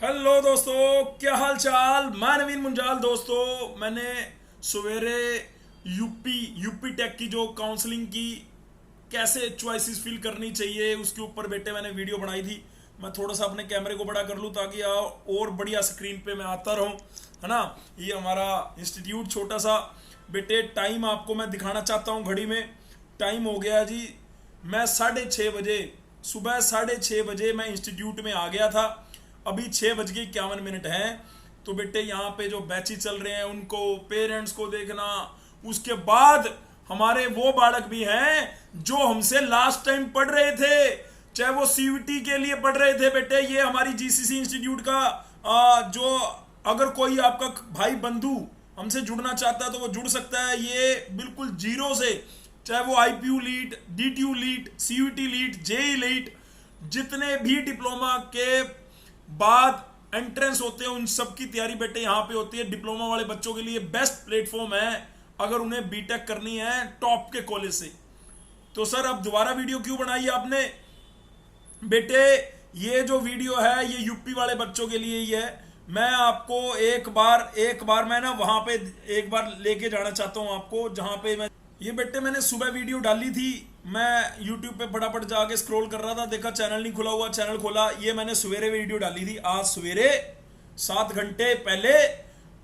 Hello दोस्तों, क्या हाल चाल। मैं नवीन मुंजाल। दोस्तों, मैंने सवेरे यूपी टेक की जो काउंसलिंग की कैसे चॉइसेस फिल करनी चाहिए उसके ऊपर बेटे मैंने वीडियो बनाई थी। मैं थोड़ा सा अपने कैमरे को बड़ा कर लूँ ताकि और बढ़िया स्क्रीन पे मैं आता रहूँ, है ना। ये हमारा इंस्टीट्यूट छोटा सा बेटे। टाइम आपको मैं दिखाना चाहता हूँ घड़ी में। टाइम हो गया जी। मैं 6:30 बजे, सुबह 6:30 बजे मैं इंस्टीट्यूट में आ गया था। अभी 6:51 है। तो बेटे यहाँ पे जो बैची चल रहे हैं उनको, पेरेंट्स को देखना। उसके बाद हमारे वो बालक भी हैं जो हमसे लास्ट टाइम पढ़ रहे थे, चाहे वो सीयूटी के लिए पढ़ रहे थे बेटे। ये हमारी जीसीसी इंस्टीट्यूट का जो, अगर कोई आपका भाई बंधु हमसे जुड़ना चाहता है तो वो जुड़ सकता है। ये बिल्कुल जीरो से, चाहे वो आईपीयू लीट, डीटीयू लीट, सीयूटी लीट, जेई लीट, जितने भी डिप्लोमा के बाद एंट्रेंस होते हैं उन सब की तैयारी बेटे यहाँ पे होती है। डिप्लोमा वाले बच्चों के लिए बेस्ट प्लेटफॉर्म है अगर उन्हें बीटेक करनी है टॉप के कॉलेज से। तो सर, अब दोबारा वीडियो क्यों बनाई आपने बेटे? ये जो वीडियो है ये यूपी वाले बच्चों के लिए ही है। मैं आपको एक बार मैं ना वहां पे एक बार लेके जाना चाहता हूँ आपको, जहां पे मैं, ये बेटे मैंने सुबह वीडियो डाली थी। मैं यूट्यूब पे फटाफट जाके स्क्रॉल कर रहा था, देखा चैनल नहीं खुला हुआ, चैनल खोला। ये मैंने सवेरे वीडियो डाली थी, आज सवेरे 7 घंटे पहले।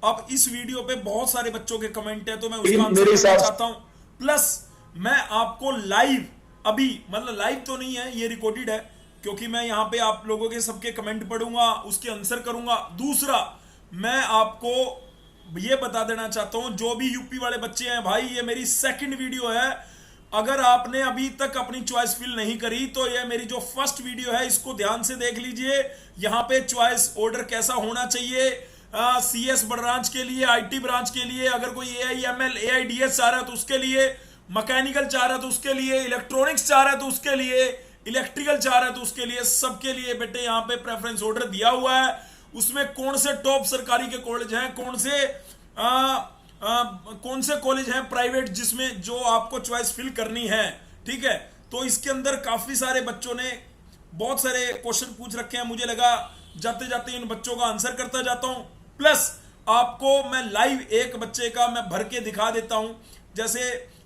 अब इस वीडियो पे बहुत सारे बच्चों के कमेंट है तो मैं उसका आंसर करना चाहता हूं। प्लस मैं आपको लाइव, अभी मतलब लाइव तो नहीं है, ये रिकॉर्डेड है, क्योंकि मैं यहाँ पे आप लोगों के सबके कमेंट पढ़ूंगा, उसके आंसर करूंगा। दूसरा, मैं आपको ये बता देना चाहता हूं, जो भी यूपी वाले बच्चे हैं भाई, ये मेरी सेकंड वीडियो है। अगर आपने अभी तक अपनी चॉइस फिल नहीं करी तो ये मेरी जो फर्स्ट वीडियो है इसको ध्यान से देख लीजिए। यहाँ पे चॉइस ऑर्डर कैसा होना चाहिए, सीएस ब्रांच के लिए, आईटी ब्रांच के लिए, अगर कोई एआईएमएल एआईडीएस चाह रहा है तो उसके लिए, मैकेनिकल चाह रहा है तो उसके लिए, इलेक्ट्रॉनिक्स चाह रहा है तो उसके लिए, इलेक्ट्रिकल चाह रहा है तो उसके लिए, सबके लिए बेटे यहाँ पे प्रेफरेंस ऑर्डर दिया हुआ है। उसमें कौन से टॉप सरकारी के कॉलेज हैं, कौन से कॉलेज हैं प्राइवेट जिसमें जो आपको चॉइस फिल करनी है, ठीक है। तो इसके अंदर काफी सारे बच्चों ने बहुत सारे क्वेश्चन पूछ रखे हैं। मुझे लगा जाते जाते इन बच्चों का आंसर करता जाता हूं। प्लस आपको मैं लाइव एक बच्चे का मैं भर के दिखा देता हूं। जैसे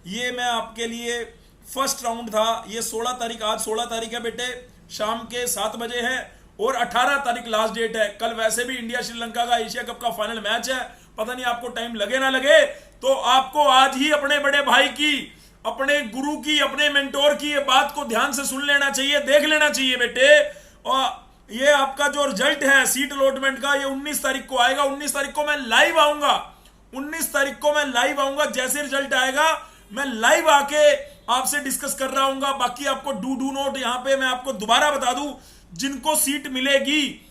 ये मैं आपके लिए फर्स्ट राउंड था, ये 16 तारीख, आज 16 तारीख है बेटे, शाम के 7 बजे है, और 18 तारीख लास्ट डेट है। कल वैसे भी इंडिया श्रीलंका का एशिया कप का फाइनल मैच है। पता नहीं आपको टाइम लगे ना लगे, तो आपको आज ही अपने बड़े भाई की, अपने गुरु की, अपने मेंटोर की ये बात को ध्यान से सुन लेना चाहिए, देख लेना चाहिए बेटे। और ये आपका जो रिजल्ट है सीट अलॉटमेंट का, ये 19 तारीख को आएगा। 19 तारीख को मैं लाइव आऊंगा, 19 तारीख को मैं लाइव आऊंगा। जैसे रिजल्ट आएगा मैं लाइव आके आपसे डिस्कस कर रहा हूं। बाकी आपको डू नोट, यहां पे मैं आपको दोबारा बता दूं, जिनको सीट मिलेगी,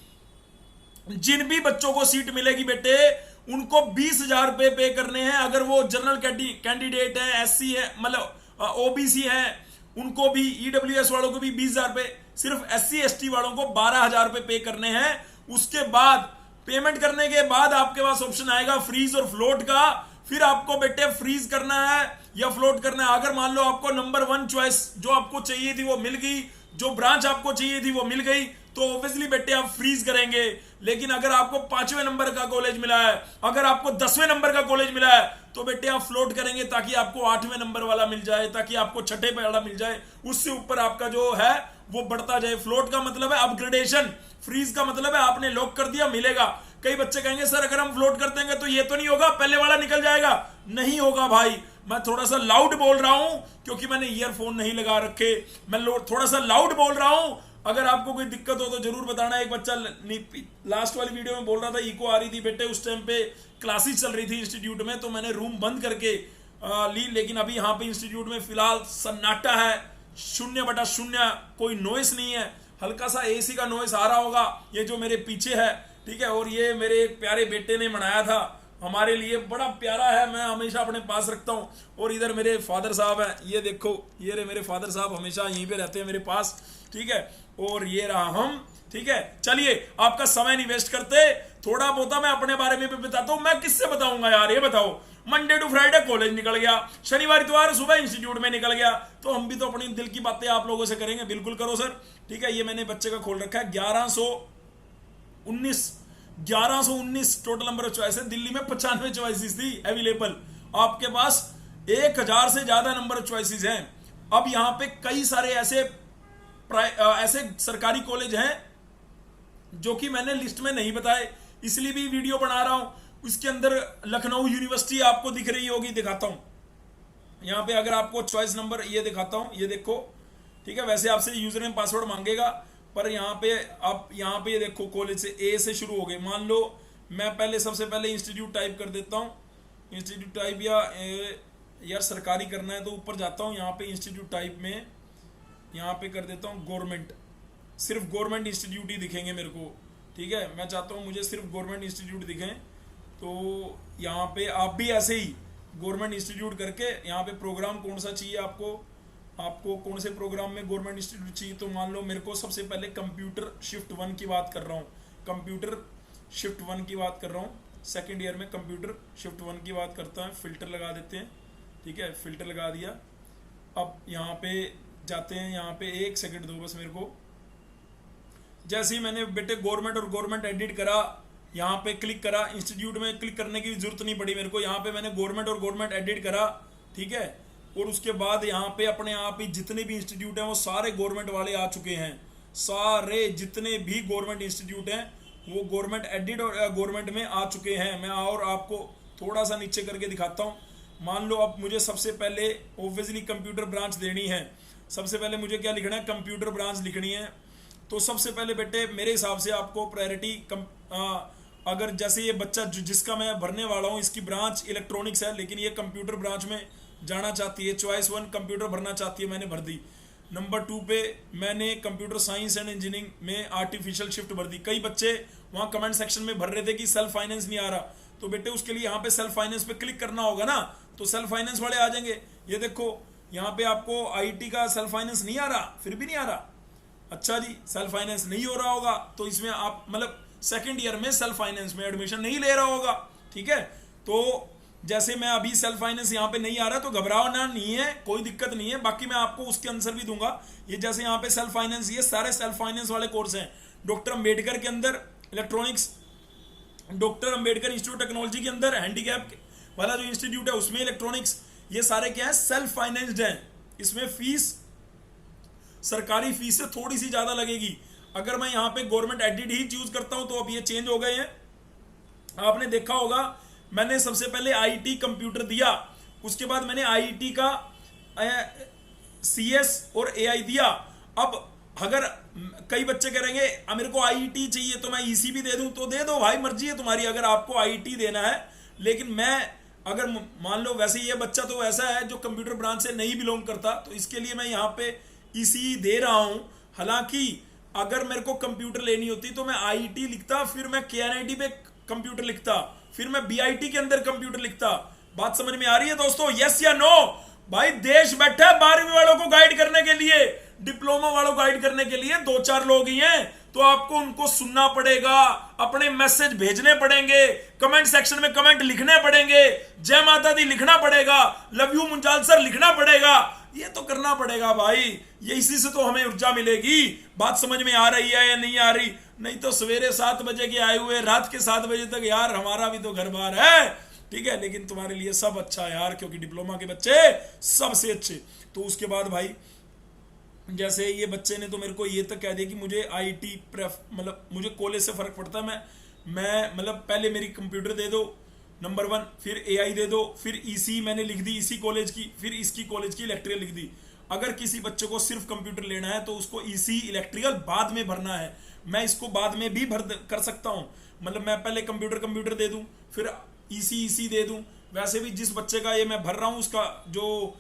जिन भी बच्चों को सीट मिलेगी बेटे, उनको 20,000 रुपए पे करने हैं। अगर वो जनरल कैंडिडेट है, एससी है, मतलब ओबीसी है, उनको भी, ईडब्ल्यूएस वालों को भी 20,000 रुपए, सिर्फ एससी एसटी वालों को 12,000 रुपए पे करने हैं। उसके बाद पेमेंट करने के बाद आपके पास ऑप्शन आएगा फ्रीज और फ्लोट का। फिर आपको बेटे फ्रीज करना है या फ्लोट करना है। अगर मान लो आपको नंबर 1 चॉइस जो आपको चाहिए थी वो मिल गई, जो ब्रांच आपको चाहिए थी वो मिल गई, तो ऑब्वियसली बेटे आप फ्रीज करेंगे। लेकिन अगर आपको 5वें नंबर का कॉलेज मिला है, अगर आपको 10वें नंबर का कॉलेज मिला है, तो बेटे आप फ्लोट करेंगे ताकि आपको 8वें नंबर वाला मिल जाए, ताकि आपको 6ठे वाला मिल जाए, उससे ऊपर आपका जो है वो बढ़ता जाए। फ्लोट का मतलब है अपग्रेडेशन, फ्रीज का मतलब है आपने लॉक कर दिया, मिलेगा। कई बच्चे कहेंगे सर अगर हम फ्लोट कर देंगे तो ये तो नहीं होगा, पहले वाला निकल जाएगा। नहीं होगा भाई। मैं थोड़ा सा लाउड बोल रहा हूं क्योंकि मैंने ईयरफोन नहीं लगा रखे, मैं थोड़ा सा लाउड बोल रहा हूं। अगर आपको कोई दिक्कत हो तो जरूर बताना। एक बच्चा लास्ट वाली वीडियो में बोल रहा था इको आ रही थी बेटे, उस टाइम पे क्लासेस चल रही थी इंस्टीट्यूट में, तो मैंने रूम बंद करके ली। लेकिन अभी यहाँ पे इंस्टीट्यूट में फिलहाल सन्नाटा है, 0/0, कोई नॉइस नहीं है। हल्का सा एसी का नॉइस आ रहा होगा, ये जो मेरे पीछे है, ठीक है। और ये मेरे एक प्यारे बेटे ने बनाया था, हमारे लिए बड़ा प्यारा है, मैं हमेशा अपने पास रखता हूँ। और इधर मेरे फादर साहब हैं, ये देखो, ये रहे मेरे फादर साहब, हमेशा यहीं पे रहते हैं मेरे पास, ठीक है। और ये रहा हम, ठीक है। चलिए आपका समय नहीं वेस्ट करते, थोड़ा बहुत मैं अपने बारे में भी बताता हूँ। मैं किससे बताऊंगा यार, ये बताओ। मंडे टू फ्राइडे कॉलेज निकल गया, शनिवार इतवार सुबह इंस्टीट्यूट में निकल गया, तो हम भी तो अपनी दिल की बातें आप लोगों से करेंगे। बिल्कुल करो सर, ठीक है। ये मैंने बच्चे का खोल रखा है, 19 1119 टोटल नंबर ऑफ चॉइस है। दिल्ली में 95 चॉइसेस थी अवेलेबल, आपके पास 1000 से ज्यादा नंबर ऑफ चॉइसेस हैं। अब यहां पे कई सारे ऐसे सरकारी कॉलेज हैं जो कि मैंने लिस्ट में नहीं बताए, इसलिए भी वीडियो बना रहा हूं। इसके अंदर लखनऊ यूनिवर्सिटी आपको दिख रही होगी, दिखाता हूं यहां पे। अगर आपको चॉइस नंबर ये दिखाता हूं, ये देखो, ठीक है। वैसे आपसे यूजर नेम पासवर्ड मांगेगा, पर यहाँ पे आप यहाँ पे देखो कॉलेज से ए से शुरू हो गए। मान लो मैं पहले सबसे पहले इंस्टीट्यूट टाइप कर देता हूँ, इंस्टीट्यूट टाइप, या यार सरकारी करना है तो ऊपर जाता हूँ, यहाँ पे इंस्टीट्यूट टाइप में यहाँ पे कर देता हूँ गवर्नमेंट। सिर्फ गवर्नमेंट इंस्टीट्यूट ही दिखेंगे मेरे को, ठीक है। मैं चाहता हूँ मुझे सिर्फ गवर्नमेंट इंस्टीट्यूट दिखें, तो यहाँ पे आप भी ऐसे ही गवर्नमेंट इंस्टीट्यूट करके यहाँ पे प्रोग्राम कौन सा चाहिए आपको कौन से प्रोग्राम में गवर्नमेंट इंस्टीट्यूट चाहिए। तो मान लो मेरे को सबसे पहले कंप्यूटर शिफ्ट 1 की बात कर रहा हूँ, कंप्यूटर शिफ्ट 1 की बात कर रहा हूँ, सेकेंड ईयर में कंप्यूटर शिफ्ट 1 की बात करता है। फिल्टर लगा देते हैं, ठीक है, फिल्टर लगा दिया। अब यहाँ पे जाते हैं, यहाँ पे 1 सेकंड दो बस मेरे को। जैसे ही मैंने बेटे गवर्नमेंट और गवर्नमेंट एडिट करा, यहाँ पे क्लिक करा, इंस्टीट्यूट में क्लिक करने की जरूरत नहीं पड़ी मेरे को, यहाँ पे मैंने गवर्नमेंट और गवर्नमेंट एडिट करा, ठीक है। और उसके बाद यहाँ पे अपने आप ही जितने भी इंस्टीट्यूट हैं वो सारे गवर्नमेंट वाले आ चुके हैं। सारे जितने भी गवर्नमेंट इंस्टीट्यूट हैं वो गवर्नमेंट एडिट और गवर्नमेंट में आ चुके हैं। मैं और आपको थोड़ा सा नीचे करके दिखाता हूँ। मान लो अब मुझे सबसे पहले ऑब्वियसली कंप्यूटर ब्रांच देनी है। सबसे पहले मुझे क्या लिखना है, कंप्यूटर ब्रांच लिखनी है। तो सबसे पहले बेटे मेरे हिसाब से आपको प्रायोरिटी अगर जैसे ये बच्चा जिसका मैं भरने वाला हूँ, इसकी ब्रांच इलेक्ट्रॉनिक्स है, लेकिन ये कंप्यूटर ब्रांच में जाना चाहती है, चॉइस 1 कंप्यूटर भरना चाहती है, मैंने भर दी। नंबर 2 पे मैंने कंप्यूटर साइंस एंड इंजीनियरिंग में आर्टिफिशियल शिफ्ट भर दी। कई बच्चे वहाँ कमेंट सेक्शन में भर रहे थे कि सेल्फ फाइनेंस नहीं आ रहा, तो बेटे उसके लिए यहाँ पे सेल्फ फाइनेंस पे क्लिक करना होगा ना, तो सेल्फ फाइनेंस वाले आ जाएंगे। ये देखो यहाँ पे आपको आईटी का सेल्फ फाइनेंस नहीं आ रहा, फिर भी नहीं आ रहा। अच्छा जी, सेल्फ फाइनेंस नहीं हो रहा होगा तो इसमें आप मतलब सेकेंड ईयर में सेल्फ फाइनेंस में एडमिशन नहीं ले रहा होगा, ठीक है। तो जैसे मैं अभी सेल्फ फाइनेंस यहाँ पे नहीं आ रहा तो घबराना नहीं है, कोई दिक्कत नहीं है। बाकी मैं आपको उसके आंसर भी दूंगा। ये जैसे यहाँ पे सेल्फ फाइनेंस, ये सारे सेल्फ फाइनेंस वाले कोर्स हैं। डॉक्टर अंबेडकर के अंदर electronics, doctor Ambedkar institute technology के अंदर हैंडीकैप वाला जो इंस्टीट्यूट है उसमें इलेक्ट्रॉनिक्स, ये सारे क्या है, सेल्फ फाइनेंस्ड हैं। इसमें फीस सरकारी फीस से थोड़ी सी ज्यादा लगेगी। अगर मैं यहाँ पे गवर्नमेंट एडिट ही चूज करता हूं तो अब ये चेंज हो गए हैं। आपने देखा होगा मैंने सबसे पहले आईटी कंप्यूटर दिया, उसके बाद मैंने आईटी का सीएस और एआई दिया। अब अगर कई बच्चे करेंगे मेरे को आईटी चाहिए तो मैं ईसी भी दे दूं, तो दे दो भाई, मर्जी है तुम्हारी अगर आपको आईटी देना है। लेकिन मैं अगर मान लो वैसे ये बच्चा तो ऐसा है जो कंप्यूटर ब्रांच से नहीं बिलोंग करता, तो इसके लिए मैं यहाँ पे ईसी दे रहा हूं। हालांकि अगर मेरे को कंप्यूटर लेनी होती तो मैं आईटी लिखता, फिर मैं केएनआईटी पे कंप्यूटर लिखता, फिर मैं बीआईटी के अंदर कंप्यूटर लिखता। बात समझ में आ रही है दोस्तों, यस या नो? भाई देश बैठा है 12वीं वालों को गाइड करने के लिए, डिप्लोमा वालों को गाइड करने के लिए 2-4 लोग ही हैं, तो आपको उनको सुनना पड़ेगा, अपने मैसेज भेजने पड़ेंगे, कमेंट सेक्शन में कमेंट लिखने पड़ेंगे, जय माता दी लिखना पड़ेगा, लव यू मुंजाल सर लिखना पड़ेगा। ये तो करना पड़ेगा भाई, ये इसी से तो हमें ऊर्जा मिलेगी। बात समझ में आ रही है या नहीं आ रही? नहीं तो सवेरे 7 बजे के आए हुए रात के 7 बजे तक यार हमारा भी तो घर बार है, ठीक है। लेकिन तुम्हारे लिए सब अच्छा है यार, क्योंकि डिप्लोमा के बच्चे सबसे अच्छे। तो उसके बाद भाई जैसे ये बच्चे ने तो मेरे को ये तक कह दिया कि मुझे आईटी मतलब मुझे कॉलेज से फर्क पड़ता है, मैं मतलब पहले मेरी कंप्यूटर दे दो नंबर 1, फिर एआई दे दो, फिर ईसी मैंने लिख दी इसी कॉलेज की, फिर इसकी कॉलेज की इलेक्ट्रिकल लिख दी। अगर किसी बच्चे को सिर्फ कंप्यूटर लेना है तो उसको ईसी इलेक्ट्रिकल बाद में भरना है। मैं इसको बाद में भी भर कर सकता हूं, मतलब मैं पहले कंप्यूटर दे दूं, फिर ईसी दे दूं। वैसे भी जिस बच्चे का ये मैं भर रहा हूं उसका जो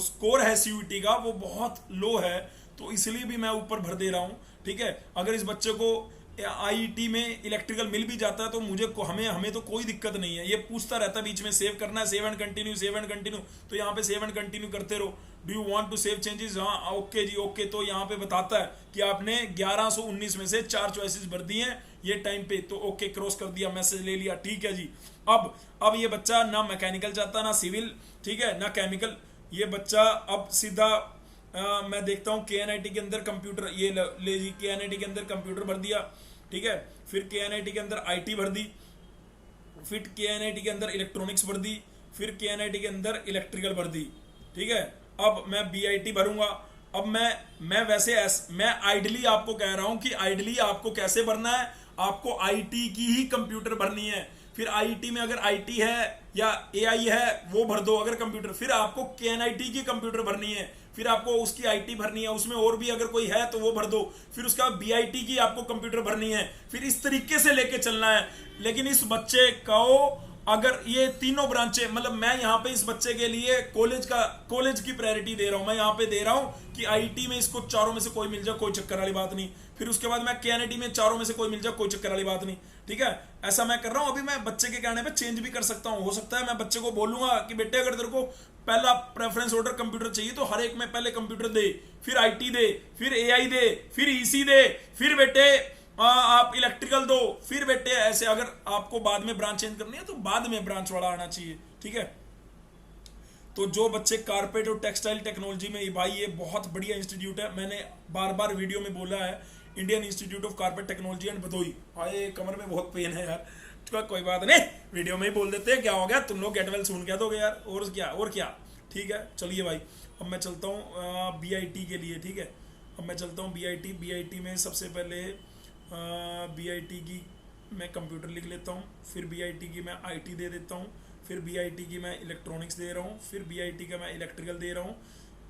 स्कोर है सीयूईटी का वो बहुत लो है, तो इसलिए भी मैं ऊपर भर दे रहा हूं, ठीक है। अगर इस बच्चे को आईटी में इलेक्ट्रिकल मिल भी जाता है तो हमें तो कोई दिक्कत नहीं है। ये पूछता रहता है बीच में सेव करना है, सेव एंड कंटिन्यू, तो यहाँ पे सेव एंड कंटिन्यू करते रहो। Do you want to save changes? हाँ ओके जी ओके। तो यहाँ पे बताता है कि आपने 1119 में से 4 चॉइसेस भर दी हैं ये टाइम पे, तो ओके क्रॉस कर दिया, मैसेज ले लिया, ठीक है जी। अब ये बच्चा ना मैकेनिकल चाहता, ना सिविल, ठीक है, ना केमिकल। ये बच्चा अब सीधा मैं देखता हूँ केएनआईटी के अंदर कंप्यूटर, ये ले जी केएनआईटी के अंदर कंप्यूटर भर दिया, ठीक है। फिर KNIT के अंदर IT भर दी, फिर KNIT के अंदर इलेक्ट्रॉनिक्स भर दी, फिर KNIT के अंदर इलेक्ट्रिकल भर दी, ठीक है। अब मैं BIT भरूंगा। अब मैं वैसे मैं आइडली आपको कह रहा हूं कि आइडली आपको कैसे भरना है, आपको IT की ही कंप्यूटर भरनी है। फिर IT में अगर IT है या AI है वो भर दो अगर कंप्यूटर, फिर आपको KNIT की कंप्यूटर भरनी है, फिर आपको उसकी IT भरनी है, उसमें और भी अगर कोई है तो वो भर दो, फिर उसका BIT की आपको कंप्यूटर भरनी है, फिर इस तरीके से लेके चलना है। लेकिन इस बच्चे को अगर ये तीनों ब्रांचें, मतलब मैं यहाँ पे इस बच्चे के लिए कॉलेज की प्रायोरिटी दे रहा हूँ, मैं यहाँ पे दे रहा हूँ कि IT में इसको चारों में से कोई मिल जाए, कोई चक्कर वाली बात नहीं। फिर उसके बाद मैं KNIT में चारों में से कोई मिल जाए, कोई चक्कर वाली बात नहीं, ठीक है। ऐसा मैं कर रहा हूँ। अभी मैं बच्चे के कहने पे चेंज भी कर सकता हूँ। हो सकता है मैं बच्चे को बोलूंगा कि बेटे अगर तेरे को पहला प्रेफरेंस ऑर्डर कंप्यूटर चाहिए तो हर एक में पहले कंप्यूटर दे, फिर IT दे, फिर AI दे, फिर EC दे, फिर बेटे आप इलेक्ट्रिकल दो, फिर बेटे ऐसे। अगर आपको बाद में ब्रांच चेंज करनी है तो बाद में ब्रांच वाला आना चाहिए, ठीक है। तो जो बच्चे कारपेट और टेक्सटाइल टेक्नोलॉजी में, भाई ये बहुत बढ़िया इंस्टीट्यूट है, मैंने बार बार वीडियो में बोला है, Indian institute of carpet technology and Bhadohi. हाय कमर में बहुत पेन है यार, तो कोई बात नहीं, वीडियो में ही बोल देते हैं, क्या हो गया, तुम लोग गेट वेल सुन क्या दोगे यार, और क्या, ठीक है। चलिए भाई, अब मैं चलता हूँ BIT के लिए, ठीक है। अब मैं चलता हूँ BIT में सबसे पहले BIT की मैं कंप्यूटर लिख लेता हूँ, फिर BIT की मैं IT दे देता हूँ, फिर BIT की मैं इलेक्ट्रॉनिक्स दे रहा हूँ, फिर BIT का मैं इलेक्ट्रिकल दे रहा हूँ।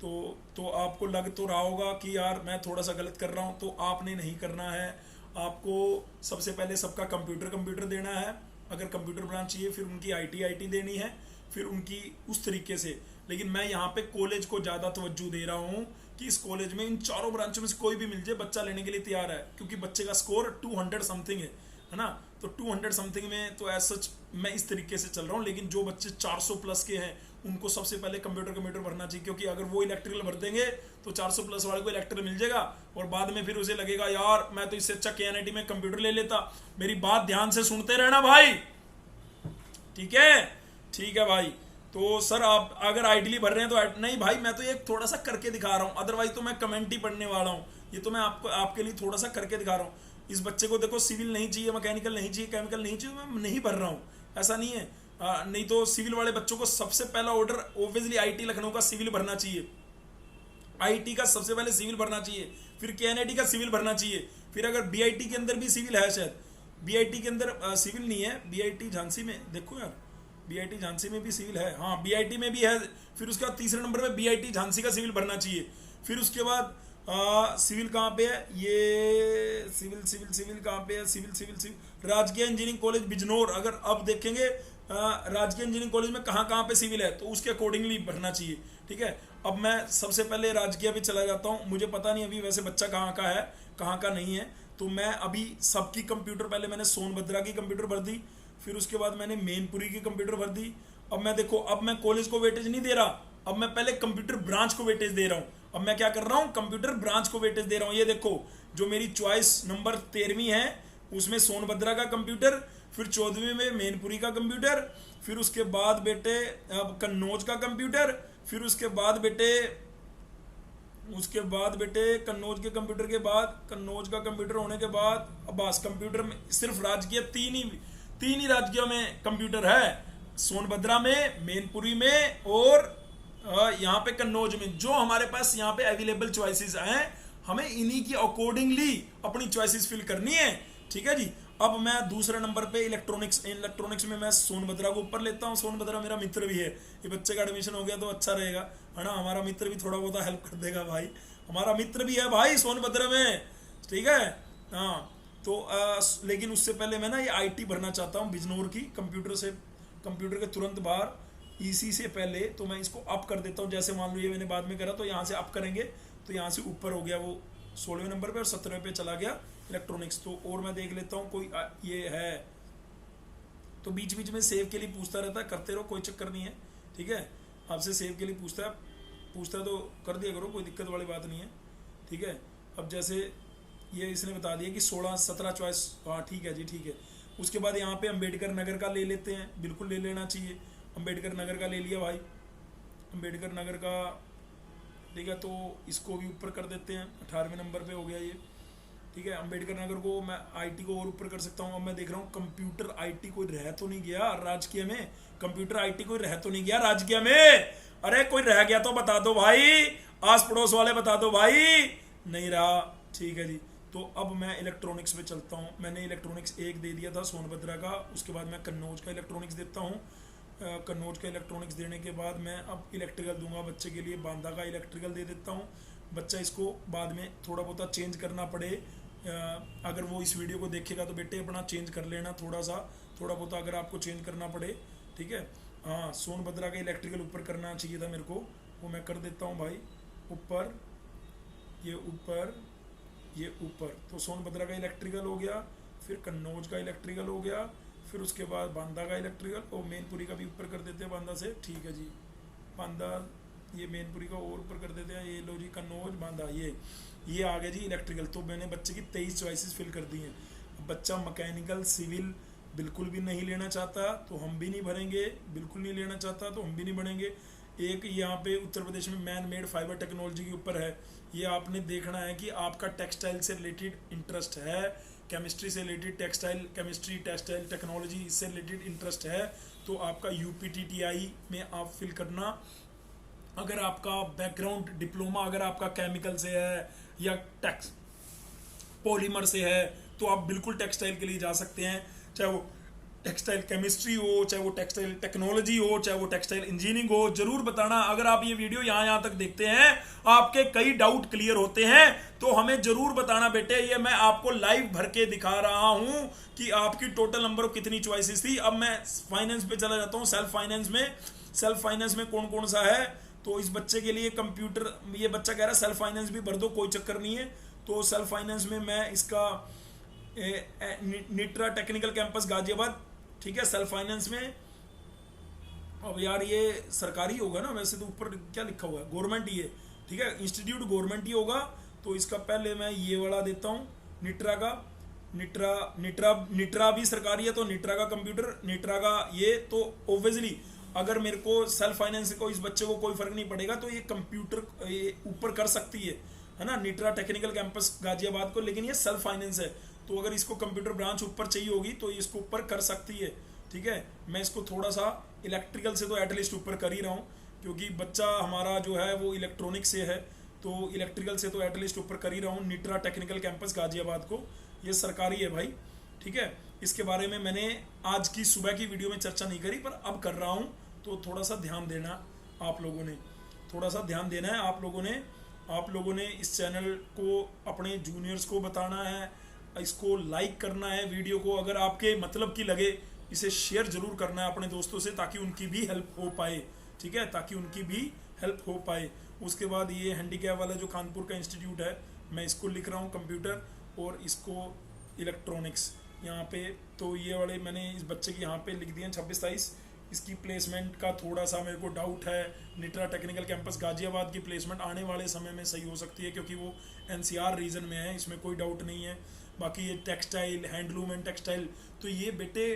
तो आपको लग तो रहा होगा कि यार मैं थोड़ा सा गलत कर रहा हूँ, तो आपने नहीं करना है। आपको सबसे पहले सबका कंप्यूटर देना है, अगर कंप्यूटर ब्रांच चाहिए, फिर उनकी IT देनी है, फिर उनकी उस तरीके से। लेकिन मैं यहाँ पे कॉलेज को ज़्यादा तवज्जो दे रहा हूँ कि इस कॉलेज में इन चारों ब्रांचों में से कोई भी मिल जाए, बच्चा लेने के लिए तैयार है, क्योंकि बच्चे का स्कोर 200 समथिंग है ना। तो 200 समथिंग में तो ऐसा मैं इस तरीके से चल रहा हूँ। लेकिन जो बच्चे 400 प्लस के हैं उनको सबसे पहले कंप्यूटर भरना चाहिए, क्योंकि अगर वो इलेक्ट्रिकल भर देंगे तो 400 प्लस वाले को इलेक्ट्रिकल मिल जाएगा, और बाद में फिर उसे लगेगा यार मैं तो इससे अच्छा KNIT में कंप्यूटर ले लेता। मेरी बात ध्यान से सुनते रहना भाई, ठीक है भाई। तो सर आप अगर आइडली भर रहे हैं तो नहीं भाई, मैं तो एक थोड़ा सा करके दिखा रहा हूँ, अदरवाइज तो मैं कमेंट ही पढ़ने वाला हूँ। ये तो मैं आपके लिए थोड़ा सा करके दिखा रहा हूँ। इस बच्चे को देखो सिविल नहीं चाहिए, मैकेनिकल नहीं चाहिए, केमिकल नहीं चाहिए, मैं नहीं भर रहा हूँ, ऐसा नहीं है। नहीं तो सिविल वाले बच्चों को सबसे पहला ऑर्डर ऑब्वियसली IT लखनऊ का सिविल भरना चाहिए, IT का सबसे पहले सिविल भरना चाहिए, फिर KNIT का सिविल भरना चाहिए। फिर अगर BIT के अंदर भी सिविल है, शायद BIT के अंदर सिविल नहीं है, BIT झांसी में देखो यार, BIT झांसी में भी सिविल है, हाँ BIT में भी है। फिर उसके बाद तीसरे नंबर पे BIT झांसी का सिविल भरना चाहिए। फिर उसके बाद सिविल कहाँ पे है, ये सिविल कहाँ पे है, सिविल राजकीय इंजीनियरिंग कॉलेज बिजनौर। अगर अब देखेंगे राजकीय इंजीनियरिंग कॉलेज में कहाँ पे सिविल है, तो उसके अकॉर्डिंगली भरना चाहिए, ठीक है। अब मैं सबसे पहले राजकीय भी चला जाता हूँ, मुझे पता नहीं अभी वैसे बच्चा कहाँ का है कहाँ का नहीं है, तो मैं अभी सबकी कंप्यूटर, पहले मैंने सोनभद्रा की कंप्यूटर भर दी, फिर उसके बाद मैंने मैनपुरी की कंप्यूटर भर दी। अब मैं देखो, अब मैं कॉलेज को वेटेज नहीं दे रहा, अब मैं पहले कंप्यूटर ब्रांच को वेटेज दे रहा हूँ। अब मैं क्या कर रहा हूँ, कंप्यूटर ब्रांच को वेटेज दे रहा हूँ। ये देखो जो मेरी चॉइस नंबर 13वीं है उसमें सोनभद्रा का कंप्यूटर, फिर 14वीं में मैनपुरी का कंप्यूटर, फिर उसके बाद बेटे अब कन्नौज का कंप्यूटर, फिर उसके बाद बेटे कन्नौज के कंप्यूटर के बाद, कन्नौज का कंप्यूटर होने के बाद अब बस कंप्यूटर में सिर्फ राजकीय तीन ही राजकीय में कंप्यूटर है, सोनभद्रा में, मैनपुरी में और यहाँ पे कन्नौज में। जो हमारे पास यहाँ पे अवेलेबल चॉइसेस हैं, हमें इन्हीं की अकॉर्डिंगली अपनी चॉइसेस फिल करनी है, ठीक है जी। अब मैं दूसरे नंबर पे इलेक्ट्रॉनिक्स में मैं सोनभद्रा को ऊपर लेता हूँ। सोनभद्रा मेरा मित्र भी है, ये बच्चे का एडमिशन हो गया तो अच्छा रहेगा, है ना। हमारा मित्र भी थोड़ा बहुत हेल्प कर देगा भाई, हमारा मित्र भी है भाई सोनभद्रा में, ठीक है। हाँ तो लेकिन उससे पहले मैं ना ये IT भरना चाहता हूँ बिजनौर की कंप्यूटर के तुरंत बाहर, EC से पहले। तो मैं इसको अप कर देता हूँ, जैसे मान लो ये मैंने बाद में करा, तो यहाँ से अप करेंगे तो यहाँ से ऊपर हो गया वो 16वें नंबर पे और 17वें पे चला गया इलेक्ट्रॉनिक्स। तो और मैं देख लेता हूँ कोई ये है, तो बीच बीच में सेव के लिए पूछता रहता है, करते रहो कोई चक्कर नहीं है, ठीक है। आपसे सेव के लिए पूछता है तो कर दिया करो, कोई दिक्कत वाली बात नहीं है, ठीक है। अब जैसे ये इसने बता दिया कि 16-17 चॉइस, हाँ ठीक है जी, ठीक है। उसके बाद यहाँ पे अम्बेडकर नगर का ले लेते हैं, बिल्कुल ले लेना चाहिए। अम्बेडकर नगर का ले लिया भाई, अम्बेडकर नगर का, ठीक है। तो इसको भी ऊपर कर देते हैं, 18वें नंबर पे हो गया ये, ठीक है, अंबेडकर नगर को मैं आईटी को और ऊपर कर सकता हूँ। अब मैं देख रहा हूँ कंप्यूटर आईटी कोई रह तो नहीं गया राजकीय में, कंप्यूटर आईटी कोई रह तो नहीं गया राजकीय में, अरे कोई रह गया तो बता दो भाई, आस पड़ोस वाले बता दो भाई, नहीं रहा, ठीक है जी। तो अब मैं इलेक्ट्रॉनिक्स में चलता हूँ। मैंने इलेक्ट्रॉनिक्स 1 दे दिया था सोनभद्रा का, उसके बाद मैं कन्नौज का इलेक्ट्रॉनिक्स देता हूँ। कन्नौज का इलेक्ट्रॉनिक्स देने के बाद मैं अब इलेक्ट्रिकल दूंगा बच्चे के लिए, बांदा का इलेक्ट्रिकल दे देता हूँ। बच्चा इसको बाद में थोड़ा बहुत चेंज करना पड़े, अगर वो इस वीडियो को देखेगा तो बेटे अपना चेंज कर लेना थोड़ा बहुत अगर आपको चेंज करना पड़े, ठीक है। हाँ, सोनभद्रा का इलेक्ट्रिकल ऊपर करना चाहिए था मेरे को, वो मैं कर देता हूँ भाई, ऊपर, ये ऊपर, ये ऊपर। तो सोनभद्रा का इलेक्ट्रिकल हो गया, फिर कन्नौज का इलेक्ट्रिकल हो गया, फिर उसके बाद बांदा का इलेक्ट्रिकल, और मैनपुरी का भी ऊपर कर देते हैं बांदा से, ठीक है जी। बांदा, ये मैनपुरी का और ऊपर कर देते हैं, ये लो जी कन्नौज बांदा, ये आ गया जी इलेक्ट्रिकल। तो मैंने बच्चे की 23 चॉइसेस फिल कर दी हैं। बच्चा मैकेनिकल सिविल बिल्कुल भी नहीं लेना चाहता तो हम भी नहीं भरेंगे, बिल्कुल नहीं लेना चाहता तो हम भी नहीं भरेंगे। एक यहाँ पे उत्तर प्रदेश में मैन मेड फाइबर टेक्नोलॉजी के ऊपर है, ये आपने देखना है कि आपका टेक्सटाइल से रिलेटेड इंटरेस्ट है, केमिस्ट्री से related, textile chemistry, textile technology इससे रिलेटेड इंटरेस्ट है तो आपका यूपीटीटीआई में आप फिल करना। अगर आपका बैकग्राउंड डिप्लोमा अगर आपका केमिकल से है या टेक्स पॉलीमर से है तो आप बिल्कुल टेक्सटाइल के लिए जा सकते हैं, चाहे वो टेक्सटाइल केमिस्ट्री हो, चाहे वो टेक्सटाइल टेक्नोलॉजी हो, चाहे वो टेक्सटाइल इंजीनियरिंग हो। जरूर बताना, अगर आप ये वीडियो यहाँ तक देखते हैं, आपके कई डाउट क्लियर होते हैं तो हमें जरूर बताना बेटे। ये मैं आपको लाइव भर के दिखा रहा हूँ कि आपकी टोटल नंबर ऑफ कितनी चॉइसेस थी। अब मैं फाइनेंस पे चला जाता हूँ, सेल्फ फाइनेंस में कौन कौन सा है। तो इस बच्चे के लिए कंप्यूटर, ये बच्चा कह रहा है सेल्फ फाइनेंस भी भर दो, कोई चक्कर नहीं है। तो सेल्फ फाइनेंस में मैं इसका निट्रा टेक्निकल कैंपस गाजियाबाद, ठीक है, सेल्फ फाइनेंस में। अब यार ये सरकारी होगा ना, वैसे तो ऊपर क्या लिखा हुआ है, गवर्नमेंट ही है, ठीक है, इंस्टीट्यूट गवर्नमेंट ही होगा। तो इसका पहले मैं ये वाला देता हूँ निट्रा का, निट्रा भी सरकारी है तो निट्रा का कंप्यूटर, निट्रा का ये। तो ऑब्वियसली अगर मेरे को सेल्फ फाइनेंस को इस बच्चे को कोई फर्क नहीं पड़ेगा तो ये कंप्यूटर ये ऊपर कर सकती है ना, निट्रा टेक्निकल कैंपस गाजियाबाद को, लेकिन ये सेल्फ फाइनेंस है तो अगर इसको कंप्यूटर ब्रांच ऊपर चाहिए होगी तो ये इसको ऊपर कर सकती है, ठीक है। मैं इसको थोड़ा सा इलेक्ट्रिकल से तो एटलीस्ट ऊपर कर ही रहा हूँ क्योंकि बच्चा हमारा जो है वो इलेक्ट्रॉनिक से है, तो इलेक्ट्रिकल से तो एटलीस्ट ऊपर कर ही रहा हूँ। निट्रा टेक्निकल कैंपस गाजियाबाद को, ये सरकारी है भाई, ठीक है। इसके बारे में मैंने आज की सुबह की वीडियो में चर्चा नहीं करी पर अब कर रहा हूँ, तो थोड़ा सा ध्यान देना आप लोगों ने, थोड़ा सा ध्यान देना है आप लोगों ने इस चैनल को अपने जूनियर्स को बताना है, इसको लाइक करना है वीडियो को, अगर आपके मतलब की लगे इसे शेयर जरूर करना है अपने दोस्तों से ताकि उनकी भी हेल्प हो पाए, ठीक है, ताकि उनकी भी हेल्प हो पाए। उसके बाद ये हैंडीकैप वाला जो कानपुर का इंस्टीट्यूट है, मैं इसको लिख रहा हूँ कंप्यूटर और इसको इलेक्ट्रॉनिक्स यहाँ पे। तो ये वाले मैंने इस बच्चे की यहाँ पे लिख दिए 26-27। इसकी प्लेसमेंट का थोड़ा सा मेरे को डाउट है, निट्रा टेक्निकल कैंपस गाजियाबाद की प्लेसमेंट आने वाले समय में सही हो सकती है क्योंकि वो एनसीआर रीजन में है, इसमें कोई डाउट नहीं है। बाकी ये टेक्सटाइल, हैंडलूम एंड टेक्सटाइल, तो ये बेटे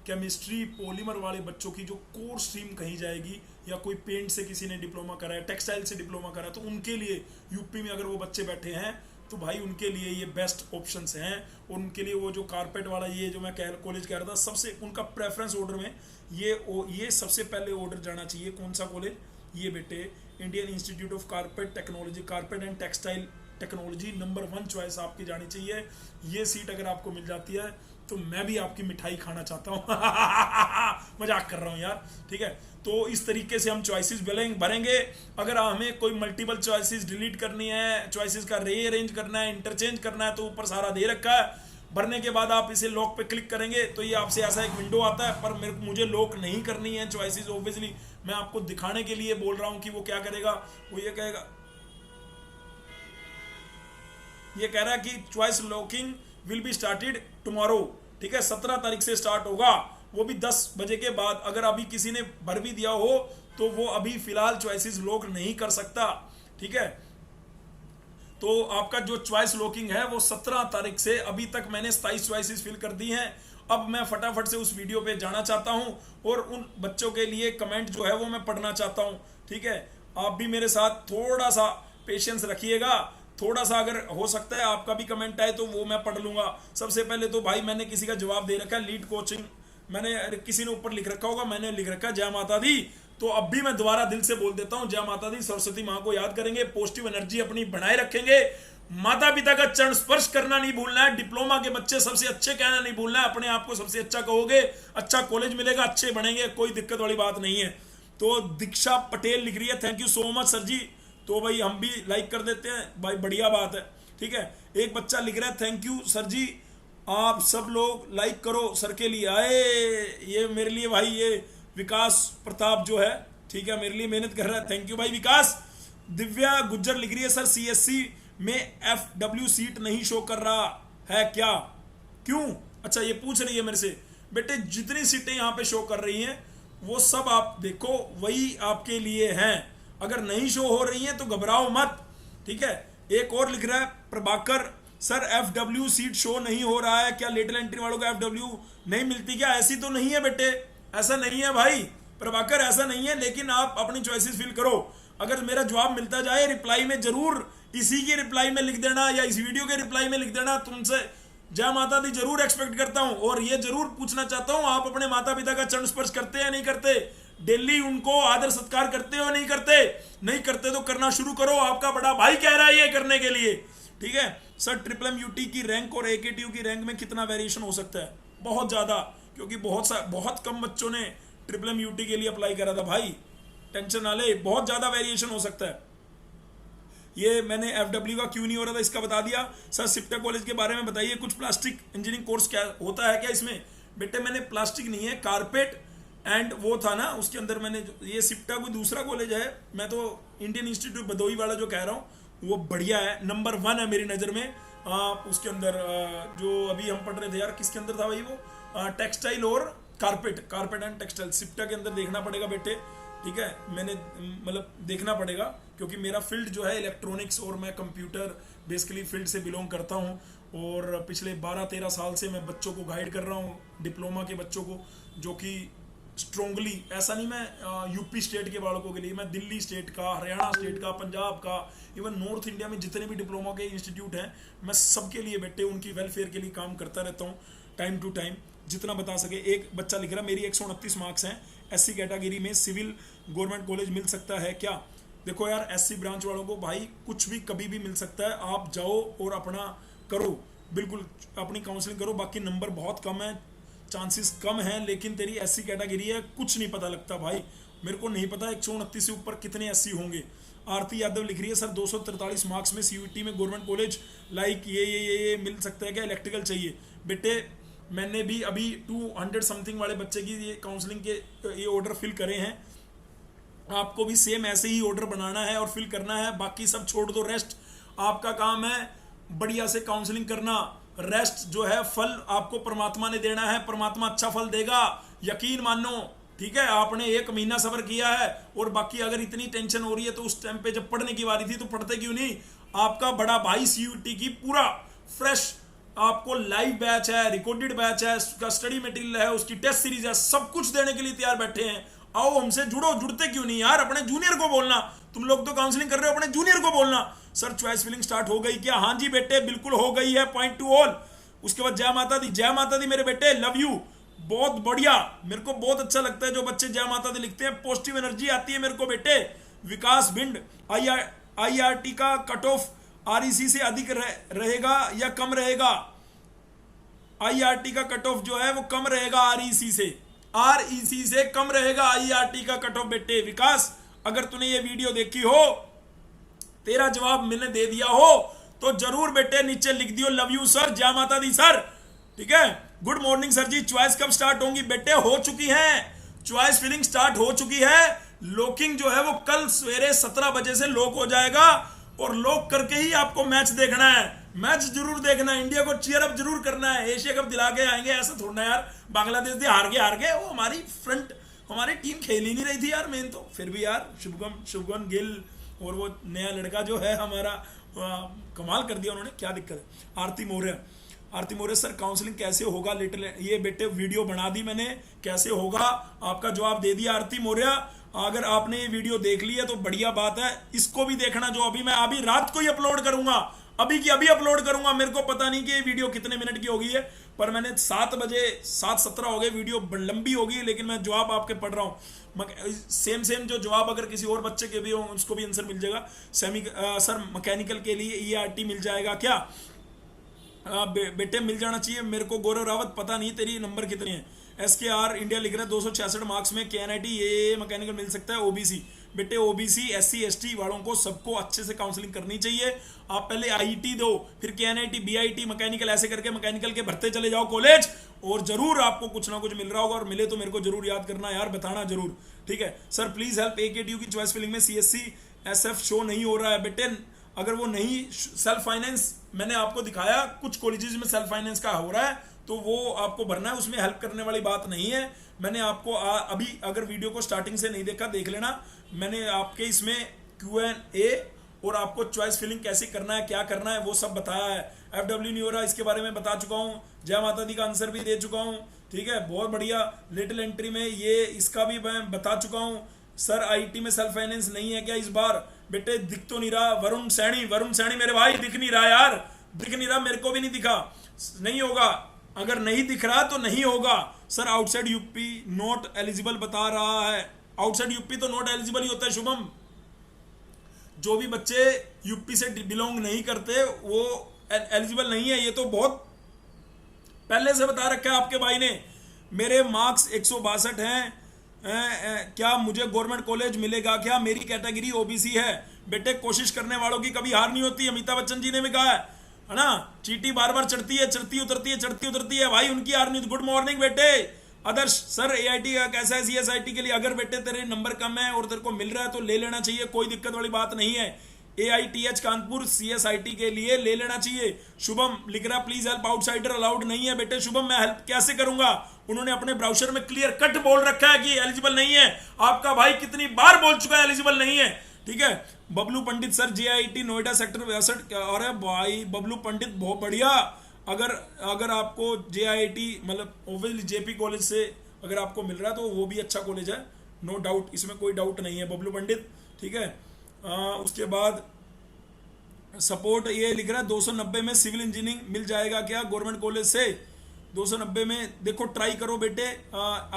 केमिस्ट्री पॉलीमर वाले बच्चों की जो कोर स्ट्रीम कही जाएगी, या कोई पेंट से किसी ने डिप्लोमा करा है, टेक्सटाइल से डिप्लोमा करा है, तो उनके लिए यूपी में अगर वो बच्चे बैठे हैं तो भाई उनके लिए ये बेस्ट ऑप्शंस हैं। और उनके लिए वो जो कारपेट वाला ये जो मैं कॉलेज कह रहा था, सबसे उनका प्रेफरेंस ऑर्डर में ये सबसे पहले ऑर्डर जाना चाहिए। कौन सा कॉलेज? ये बेटे Indian institute of carpet technology, carpet and textile technology number 1 choice आपकी जानी चाहिए। ये सीट अगर आपको मिल जाती है तो मैं भी आपकी मिठाई खाना चाहता हूँ मजाक कर रहा हूँ यार, ठीक है। तो इस तरीके से हम चॉइसेस भरेंगे। अगर हमें कोई मल्टीपल चॉइसेस डिलीट करनी है, चॉइसेस का रीअरेंज करना है, इंटरचेंज करना है, तो ऊपर सारा दे रखा है। भरने के बाद आप इसे लॉक पे क्लिक करेंगे तो ये आपसे ऐसा एक विंडो आता है, पर मुझे लॉक नहीं करनी है चॉइसेस। ऑब्वियसली मैं आपको दिखाने के लिए बोल रहा हूँ कि वो क्या करेगा। वो ये कहेगा, ये कह रहा है कि choice locking will be started tomorrow, ठीक है, 17 तारीख से स्टार्ट होगा, वो भी 10 बजे के बाद। अगर अभी किसी ने भर भी दिया हो तो वो अभी फिलहाल चॉइसेस लॉक नहीं कर सकता, ठीक है। तो आपका जो चॉइस लॉकिंग है वो 17 तारीख से, अभी तक मैंने 27 चॉइसेस फिल कर दी हैं। अब मैं फटाफट से उस वीडियो पे जाना चाहता हूं और उन बच्चों के लिए कमेंट जो है वो मैं पढ़ना चाहता हूं, ठीक है। आप भी मेरे साथ थोड़ा सा पेशेंस रखिएगा थोड़ा सा अगर हो सकता है आपका भी कमेंट आए तो वो मैं पढ़ लूंगा। सबसे पहले तो भाई मैंने किसी का जवाब दे रखा है, लीड कोचिंग मैंने, किसी ने ऊपर लिख रखा होगा, मैंने लिख रखा है जय माता दी। तो अब भी मैं दोबारा दिल से बोल देता हूं, जय माता दी। सरस्वती मां को याद करेंगे, पॉजिटिव एनर्जी अपनी बनाए रखेंगे, माता पिता का चरण स्पर्श करना नहीं भूलना है, डिप्लोमा के बच्चे सबसे अच्छे कहना नहीं भूलना है, अपने आप को सबसे अच्छा कहोगे, अच्छा कॉलेज मिलेगा, अच्छे बनेंगे, कोई दिक्कत वाली बात नहीं है। तो दीक्षा पटेल लिख रही है, thank you so much sir ji. तो भाई हम भी लाइक कर देते हैं भाई, बढ़िया बात है, ठीक है। एक बच्चा लिख रहा है, थैंक यू सर जी, आप सब लोग लाइक करो सर के लिए आए। ये मेरे लिए भाई, ये विकास प्रताप जो है, ठीक है, मेरे लिए मेहनत कर रहा है, थैंक यू भाई विकास। दिव्या गुज्जर लिख रही है, सर सीएससी में FW सीट नहीं शो कर रहा है क्या, क्यों? अच्छा ये पूछ रही है मेरे से। बेटे जितनी सीटें यहाँ पे शो कर रही हैं वो सब आप देखो, वही आपके लिए हैं। अगर नहीं शो हो रही हैं तो घबराओ मत, ठीक है। एक और लिख रहा है Prabhakar, sir FW seat show नहीं हो रहा है क्या, लेटल एंट्री वालों को FW नहीं मिलती क्या? ऐसी तो नहीं है बेटे, ऐसा नहीं है भाई प्रभाकर, ऐसा नहीं है, लेकिन आप अपनी चॉइसेस फिल करो। अगर मेरा जवाब मिलता जाए रिप्लाई में, जरूर इसी के रिप्लाई में लिख देना या इस वीडियो के रिप्लाई में लिख देना, तुमसे जय माता दी जरूर एक्सपेक्ट करता हूं। और ये जरूर पूछना चाहता हूं, आप अपने माता पिता का चरण स्पर्श करते हैं या नहीं करते? डेली उनको आदर सत्कार करते हो नहीं करते? नहीं करते तो करना शुरू करो, आपका बड़ा भाई कह रहा है ये करने के लिए, ठीक है। सर MMUT की रैंक और AKTU की रैंक में कितना वेरिएशन हो सकता है? बहुत ज्यादा, क्योंकि बहुत कम बच्चों ने MMUT के लिए अप्लाई करा था भाई, टेंशन ना ले, बहुत ज्यादा वेरिएशन हो सकता है। ये मैंने FW का क्यों नहीं हो रहा था इसका बता दिया। सर सिप्टा कॉलेज के बारे में बताइए कुछ, प्लास्टिक इंजीनियरिंग कोर्स क्या होता है क्या इसमें? बेटे मैंने प्लास्टिक नहीं है, कारपेट एंड वो था ना उसके अंदर, मैंने ये सिप्टा कोई दूसरा कॉलेज है, मैं तो इंडियन इंस्टीट्यूट भदोही वाला जो कह रहा हूँ वो बढ़िया है, नंबर 1 है मेरी नज़र में। उसके अंदर जो अभी हम पढ़ रहे थे यार, किसके अंदर था भाई वो, टेक्सटाइल और कारपेट एंड टेक्सटाइल, सिप्टा के अंदर देखना पड़ेगा बेटे, ठीक है। मैंने मतलब देखना पड़ेगा, क्योंकि मेरा फील्ड जो है इलेक्ट्रॉनिक्स और मैं कंप्यूटर बेसिकली फील्ड से बिलोंग करता हूँ, और पिछले 12-13 साल से मैं बच्चों को गाइड कर रहा हूँ, डिप्लोमा के बच्चों को, जो कि स्ट्रोंगली, ऐसा नहीं मैं यूपी स्टेट के बालकों के लिए, मैं दिल्ली स्टेट का, हरियाणा स्टेट का, पंजाब का, इवन नॉर्थ इंडिया में जितने भी डिप्लोमा के इंस्टीट्यूट हैं, मैं सबके लिए बेटे उनकी वेलफेयर के लिए काम करता रहता हूँ टाइम टू टाइम, जितना बता सके। एक बच्चा लिख रहा, मेरी 129 मार्क्स हैं, SC कैटेगरी में सिविल गवर्नमेंट कॉलेज मिल सकता है क्या? देखो यार SC ब्रांच वालों को भाई कुछ भी कभी भी मिल सकता है, आप जाओ और अपना करो, बिल्कुल अपनी काउंसलिंग करो। बाकी नंबर बहुत कम है, चांसेस कम हैं, लेकिन तेरी SC कैटेगरी है, कुछ नहीं पता लगता भाई, मेरे को नहीं पता 129 से ऊपर कितने SC होंगे। आरती यादव लिख रही है, सर 243 मार्क्स में CUT में गवर्नमेंट कॉलेज लाइक ये मिल सकता है क्या, इलेक्ट्रिकल चाहिए? बेटे मैंने भी अभी 200 समथिंग वाले बच्चे की ये काउंसलिंग के ये ऑर्डर फिल करे हैं, आपको भी सेम ऐसे ही ऑर्डर बनाना है और फिल करना है, बाकी सब छोड़ दो, रेस्ट आपका काम है बढ़िया से काउंसलिंग करना, रेस्ट जो है फल आपको परमात्मा ने देना है, परमात्मा अच्छा फल देगा, यकीन मानो, ठीक है। आपने 1 महीना सब्र किया है, और बाकी अगर इतनी टेंशन हो रही है तो उस टाइम पे जब पढ़ने की बारी थी तो पढ़ते क्यों नहीं? आपका बड़ा भाई CUT की पूरा फ्रेश आपको लाइव बैच है, रिकॉर्डेड बैच है, उसका स्टडी मटेरियल है, उसकी टेस्ट सीरीज है, सब कुछ देने के लिए तैयार बैठे हैं। आओ हमसे जुड़ो, जुड़ते क्यों नहीं यार? अपने जूनियर को बोलना, तुम लोग तो काउंसलिंग कर रहे हो, अपने जूनियर को बोलना, सर चॉइस फिलिंग स्टार्ट हो गई क्या? हाँ जी बेटे बिल्कुल हो गई है, पॉइंट टू ऑल। उसके बाद जय माता दी, जय माता दी मेरे बेटे, लव यू, बहुत बढ़िया, मेरे को बहुत अच्छा लगता है जो बच्चे जय माता दी लिखते हैं, पॉजिटिव एनर्जी आती है मेरे को बेटे। विकास भिंड, IRT का कट ऑफ REC से अधिक रहेगा या कम रहेगा? IRT का कट ऑफ जो है वो कम रहेगा REC से कम रहेगा IRT का कट ऑफ बेटे। विकास अगर तूने ये वीडियो देखी हो, तेरा जवाब मैंने दे दिया हो, तो जरूर बेटे नीचे लिख दियो लव यू सर, जय माता दी सर, ठीक है। गुड मॉर्निंग सर जी, चॉइस कब स्टार्ट होंगी? बेटे हो चुकी है, चॉइस फिलिंग स्टार्ट हो चुकी है, लॉकिंग जो है वो कल सवेरे 17 बजे से लॉक हो जाएगा, और लॉक करके ही आपको मैच देखना है, मैच जरूर देखना है, इंडिया को चीयर अप जरूर करना है, एशिया कप दिला के आएंगे, ऐसा थोड़ा यार बांग्लादेश से हार गए, वो हमारी टीम खेल ही नहीं रही थी यार मेन तो, फिर भी यार शुभमन गिल और वो नया लड़का जो है हमारा कमाल कर दिया उन्होंने, क्या दिक्कत है। आरती मौर्य सर काउंसलिंग कैसे होगा? लिटिल ये बेटे वीडियो बना दी मैंने, कैसे होगा आपका जवाब दे दिया आरती मौर्य। अगर आपने ये वीडियो देख ली है तो बढ़िया बात है, इसको भी देखना। जो अभी मैं अभी रात को ही अपलोड करूंगा, अभी की अभी अपलोड करूंगा। मेरे को पता नहीं कि ये वीडियो कितने मिनट की होगी है, पर मैंने 7 बजे 7:17 हो गए, वीडियो लंबी होगी, लेकिन मैं जवाब आपके पढ़ रहा हूँ। सेम जो जवाब अगर किसी और बच्चे के भी हो उसको भी आंसर मिल जाएगा। सर मैकेनिकल के लिए ERT मिल जाएगा क्या? बेटे मिल जाना चाहिए। मेरे को गौरव रावत पता नहीं तेरी नंबर कितने हैं। SKR इंडिया लिख रहा है 266 मार्क्स में KNIT ये मैकेनिकल मिल सकता है। OBC बेटे OBC SC ST वालों को सबको अच्छे से काउंसलिंग करनी चाहिए। आप पहले IIT दो, फिर KNIT BIT मैकेनिकल, ऐसे करके मैकेनिकल के भरते चले जाओ कॉलेज, और जरूर आपको कुछ ना कुछ मिल रहा होगा। और मिले तो मेरे को जरूर याद करना यार, बताना जरूर, ठीक है। सर प्लीज हेल्प, AKTU की चॉइस फिलिंग में CSC SF शो नहीं हो रहा है। बेटे अगर वो नहीं, सेल्फ फाइनेंस मैंने आपको दिखाया, कुछ कॉलेजेस में सेल्फ फाइनेंस का हो रहा है, तो वो आपको भरना है, उसमें हेल्प करने वाली बात नहीं है। मैंने आपको अभी अगर वीडियो को स्टार्टिंग से नहीं देखा, देख लेना। मैंने आपके इसमें Q&A और आपको चॉइस फिलिंग कैसे करना है, क्या करना है, वो सब बताया है। FW नहीं हो रहा, इसके बारे में बता चुका हूँ। जय माता दी का आंसर भी दे चुका हूँ, ठीक है, बहुत बढ़िया। लिटिल एंट्री में ये इसका भी मैं बता चुका हूँ। सर IIT में सेल्फ फाइनेंस नहीं है क्या इस बार? बेटे दिख तो नहीं रहा। वरुण सैनी मेरे भाई दिख नहीं रहा यार, दिख नहीं रहा, मेरे को भी नहीं दिखा। नहीं होगा, अगर नहीं दिख रहा तो नहीं होगा। Sir outside UP not eligible बता रहा है। आउटसाइड यूपी तो नॉट एलिजिबल ही होता है शुभम। जो भी बच्चे यूपी से बिलोंग नहीं करते वो एलिजिबल नहीं है, ये तो बहुत पहले से बता रखा है आपके भाई ने। मेरे मार्क्स 162 हैं। क्या मुझे गवर्नमेंट कॉलेज मिलेगा क्या? मेरी कैटेगरी OBC है। बेटे कोशिश करने वालों की कभी हार नहीं होती, अमिताभ बच्चन जी ने भी कहा है ना। चींटी बार बार चढ़ती है, चढ़ती उतरती है, चढ़ती उतरती है, भाई उनकी हार नहीं। गुड मॉर्निंग बेटे आदर्श। सर AIT का कैसा है CSIT के लिए? अगर बेटे तेरे नंबर कम है और तेरे को मिल रहा है तो ले लेना चाहिए, कोई दिक्कत वाली बात नहीं है। AITH कानपुर CSIT के लिए ले लेना चाहिए। शुभम लिख रहा प्लीज हेल्प, आउटसाइडर अलाउड नहीं है। बेटे शुभम मैं हेल्प कैसे करूंगा? उन्होंने अपने ब्राउजर में क्लियर कट बोल रखा है कि एलिजिबल नहीं है। आपका भाई कितनी बार बोल चुका है एलिजिबल नहीं है, ठीक है। बबलू पंडित सर JIT नोएडा सेक्टर 62। अरे भाई बबलू पंडित बहुत बढ़िया। अगर आपको JIT मतलब ओवरऑल JP कॉलेज से अगर आपको मिल रहा है तो वो भी अच्छा कॉलेज है, नो डाउट, इसमें कोई डाउट नहीं है बबलू पंडित, ठीक है। उसके बाद सपोर्ट ये लिख रहा है 290 में सिविल इंजीनियरिंग मिल जाएगा क्या गवर्नमेंट कॉलेज से? 290 में देखो ट्राई करो बेटे।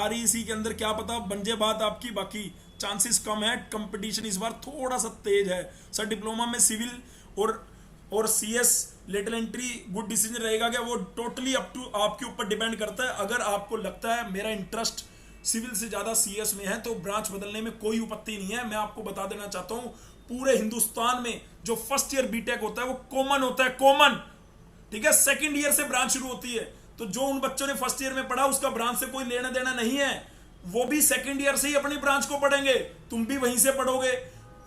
REC के अंदर क्या पता बन जाए बात आपकी, बाकी चांसेस कम है। कंपटीशन इस बार थोड़ा सा तेज है। सर डिप्लोमा में सिविल और CS little entry good decision रहेगा क्या? वो टोटली अप टू आपके ऊपर डिपेंड करता है। अगर आपको लगता है मेरा इंटरेस्ट सिविल से ज्यादा CS में है तो ब्रांच बदलने में कोई आपत्ति नहीं है। मैं आपको बता देना चाहता हूं पूरे हिंदुस्तान में जो फर्स्ट ईयर बीटेक होता है वो कॉमन होता है, कॉमन, ठीक है। सेकंड ईयर से ब्रांच शुरू होती है, तो जो उन बच्चों ने फर्स्ट ईयर में पढ़ा उसका ब्रांच से कोई लेना देना नहीं है। वो भी सेकंड ईयर से ही अपनी ब्रांच को पढ़ेंगे, तुम भी वहीं से पढ़ोगे।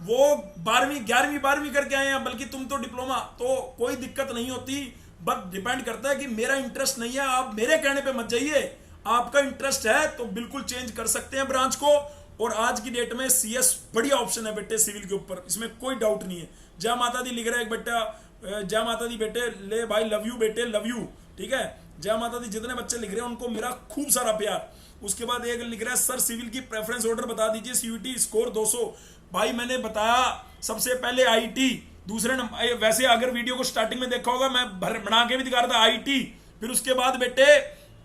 वो 12वीं 11वीं 12वीं करके आए हैं, बल्कि तुम तो डिप्लोमा, तो कोई दिक्कत नहीं होती। बट डिपेंड करता है कि मेरा इंटरेस्ट नहीं है, आप मेरे कहने पे मत जाइए। आपका इंटरेस्ट है तो बिल्कुल चेंज कर सकते हैं ब्रांच को। और आज की डेट में CS बढ़िया ऑप्शन है बेटे सिविल के ऊपर, इसमें कोई डाउट नहीं है। जय माता दी लिख रहा है एक बेटा, जय माता दी बेटे, ले भाई लव यू बेटे, लव यू, ठीक है। जय माता दी। जितने बच्चे लिख रहे हैं उनको मेरा खूब सारा प्यार। उसके बाद एक लिख रहा है सर सिविल की प्रेफरेंस ऑर्डर बता दीजिए, CUT स्कोर 200। भाई मैंने बताया सबसे पहले IIT, दूसरे नंबर, वैसे अगर वीडियो को स्टार्टिंग में देखा होगा मैं बना के भी दिखा रहा था IIT, फिर उसके बाद बेटे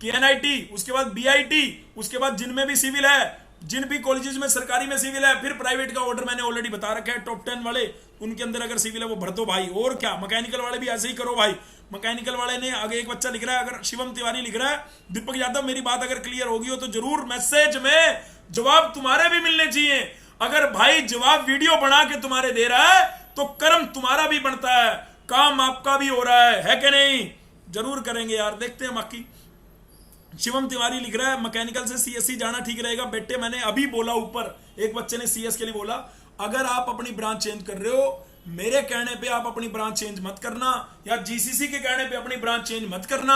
KNIT, उसके बाद BIT, उसके बाद जिनमें भी सिविल है, जिन भी कॉलेजेस में सरकारी में सिविल है, फिर प्राइवेट का ऑर्डर मैंने ऑलरेडी बता रखा है। टॉप 10 वाले उनके अंदर अगर सिविल है वो भर दो भाई। और क्या, मैकेनिकल वाले भी ऐसे ही करो भाई। मैकेनिकल वाले ने आगे एक बच्चा लिख रहा है, अगर शिवम तिवारी लिख रहा है दीपक यादव, मेरी बात अगर क्लियर होगी हो तो जरूर मैसेज में जवाब तुम्हारे भी मिलने चाहिए। अगर भाई जवाब वीडियो बना के तुम्हारे दे रहा है तो कर्म तुम्हारा भी बनता है, काम आपका भी हो रहा है कि नहीं? जरूर करेंगे यार, देखते हैं बाकी। शिवम तिवारी लिख रहा है मैकेनिकल से CSE जाना ठीक रहेगा। बेटे मैंने अभी बोला, ऊपर एक बच्चे ने CS के लिए बोला, अगर आप अपनी ब्रांच चेंज कर रहे हो, मेरे कहने पे आप अपनी ब्रांच चेंज मत करना, या GCC के कहने पे अपनी ब्रांच चेंज मत करना।